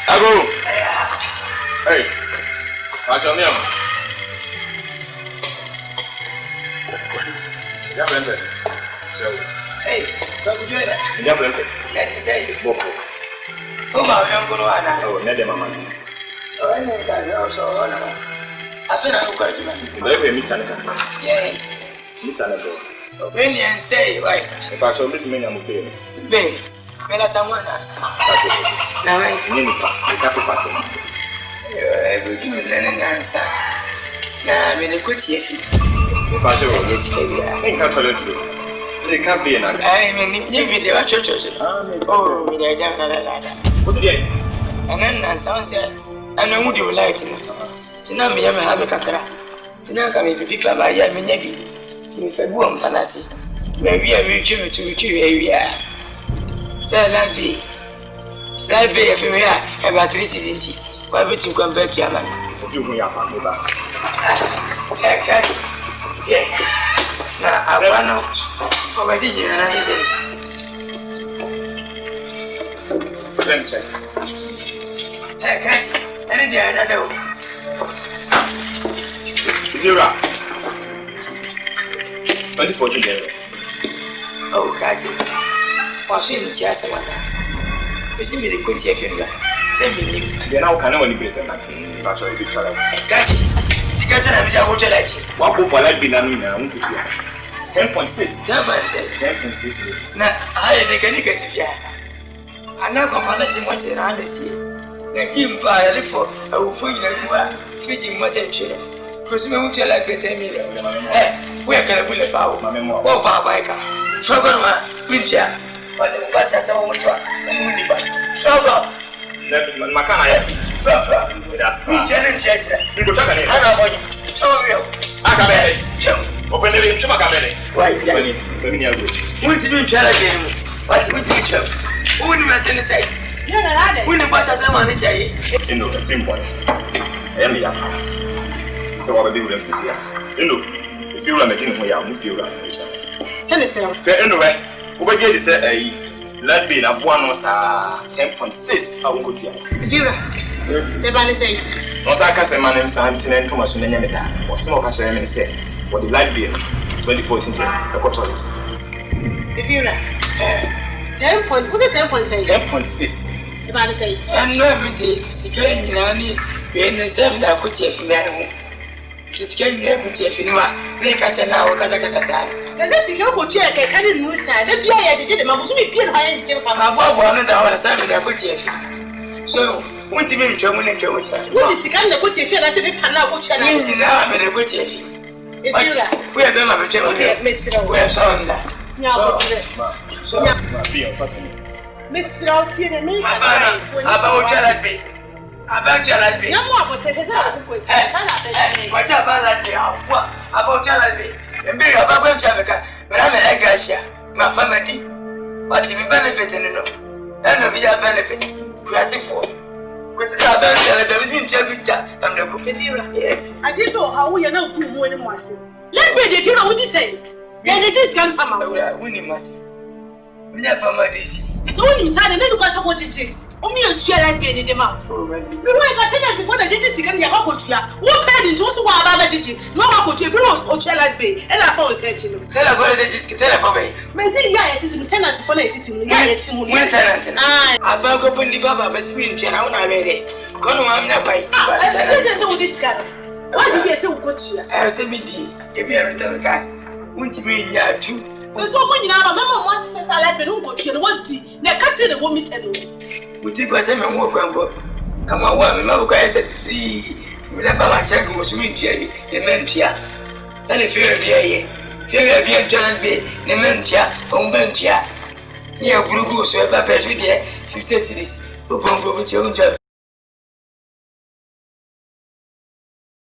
Ago. Hey. What's your name? Hey, what would you like? Let me say, Oh, never mamma. oh, I know that also. I feel I'm quite man. Never meet an Yay. When you say, why? If I shall meet me, I'm okay. Bay, Bella someone. Now, I can't pass it. will do an answer. Now, I'm in a good year. If I show you, I think I'll tell you true. They can't be an I mean, you video churches. Oh, with a general ladder. What's it? And then sounds said, I know what you like to know. To know me, I'm a habit of that. To know come if people by Yami Nebi. To February, Fantasy. Maybe I will give it to you area. Say, Labby. Labby, if you are about 3 city. Why would you come back to your man? Do me up on the back. Yeah. Now, I want to for my teaching and I say, Let me check. hey, catch any day I know. Zero. 24 today. Oh, catch it. Was in Chiasamana. You see me the good here, let me name. Then how can I only be sent? Actually, be tried. Catch it. She can't say I'm a like it. What will I be done now? 10.6. 10.6. Now, I can get it here. I'm not going to let you much around this year. The Jim Pie, I look for a food and feeding much and children. Presume to like the 10 million. Where can I put a power? Oh, Papa, Sugar, Winter, but the bus has so much fun. Sugar, Macana, that's Janet Jetson. You go talk about it. I don't want you. Tell me, I can open the room to Macabelle. Why, Jenny? What's the new challenge? What's the future? Who would you say? When the boss has someone to say, you know, the same point. So, what do you see? You know, if you're a machine for you, if you're a send it. Anyway, over here is a let me have 10.6. I will go to you. If you're the banner say, no, I can't say my name is Anthony Thomas in the Yamita. What's more, can say, say, what the light bill 2014, the quarter. If you're 10 point, was it 10.6? 10.6. The banner say, and no everything, Sikay in any, being the same that put your female. Sikay, put your female, they catch an hour, Kazakazan. And that's the local chair, I didn't move side. The BI did my Muslim being high from my Bob, one of the assignment I put your so, what's the mean, German and German? What is the kind of put your feet? I said, we cannot put your name. I'm in a good year. We are going to tell you, Miss, we're sorry. So, Miss Rauti and me about Jalad. About Jalad. No more, but what about Jalad? And be about Jamaica, but I'm an Agasha, my family. What if you benefit in it? And we have benefit. Classic for which is our benefit. I'm the cookie. Yes, I didn't know how we are not good more than once. Let me, if you know what you say, then it is come from our winning must. We have from my DC. So when you started, then you got what you do. Only a chair like getting them out. We were got before they did this again. You have to what paid into us who are about it. No one could if you want or chair like me. And I found it. Telephone is telephone. May say, yeah, it's tenant for it. Tenant. I'm not going to Baba, but swing channel. I read it. Come on, I'm not by. I just saw this guy. Why do you get so good? I was a BD. If you ever tell the cast, won't you mean ya too? So when you have a member once says I like the room, but you want tea. Now, can't say the woman tell you. We take us and walk around. Come on, one, my guy says, see, remember my check was with Jerry, the men Pia. Sunny Fair Bay, Fair John Bay, the men Pia, from Bentia. Near Guru, so ever press with 50 cities, who come with your own job.